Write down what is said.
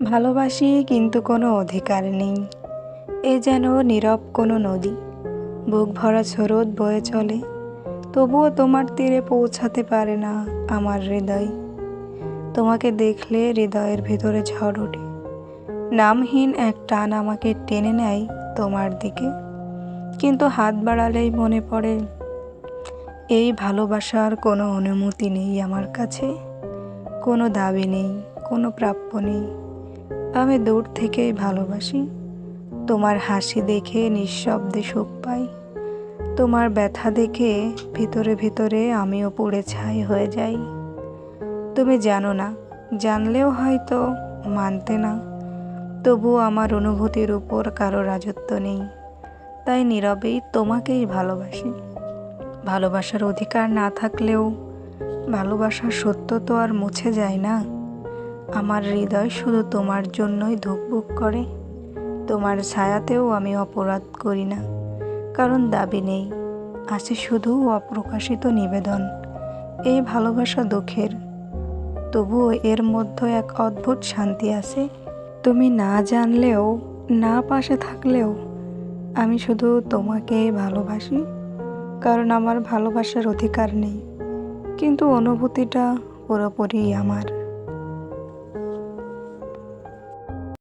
ভালোবাসি কিন্তু কোনো অধিকার নেই। এ যেন নীরব কোনো নদী, বুক ভরা স্রোত বয়ে চলে, তবুও তোমার তীরে পৌঁছাতে পারে না আমার হৃদয়। তোমাকে দেখলে হৃদয়ের ভেতরে ঝড় ওঠে, নামহীন এক টান আমাকে টেনে নেয় তোমার দিকে। কিন্তু হাত বাড়ালেই মনে পড়ে এই ভালোবাসার কোনো অনুমতি নেই আমার কাছে, কোনো দাবি নেই, কোনো প্রাপ্য নেই। আমি দূর থেকেই ভালোবাসি, তোমার হাসি দেখে নিঃশব্দে সুখ পাই, তোমার ব্যথা দেখে ভিতরে ভিতরে আমিও পুড়ে ছাই হয়ে যাই। তুমি জানো না, জানলেও হয়তো মানতে না, তবুও আমার অনুভূতির উপর কারো রাজত্ব নেই, তাই নীরবেই তোমাকেই ভালোবাসি। ভালোবাসার অধিকার না থাকলেও ভালোবাসার সত্য তো আর মুছে যায় না। আমার হৃদয় শুধু তোমার জন্যই ধুকপুক করে, তোমার ছায়াতেও আমি অপরাধ করি না, কারণ দাবি নেই, আছে শুধু অপ্রকাশিত নিবেদন। এই ভালোবাসা দুঃখের, তবুও এর মধ্যে এক অদ্ভুত শান্তি আছে। তুমি না জানলেও, না পাশে থাকলেও আমি শুধু তোমাকে ভালোবাসি, কারণ আমার ভালোবাসার অধিকার নেই, কিন্তু অনুভূতিটা পুরোপুরি আমার।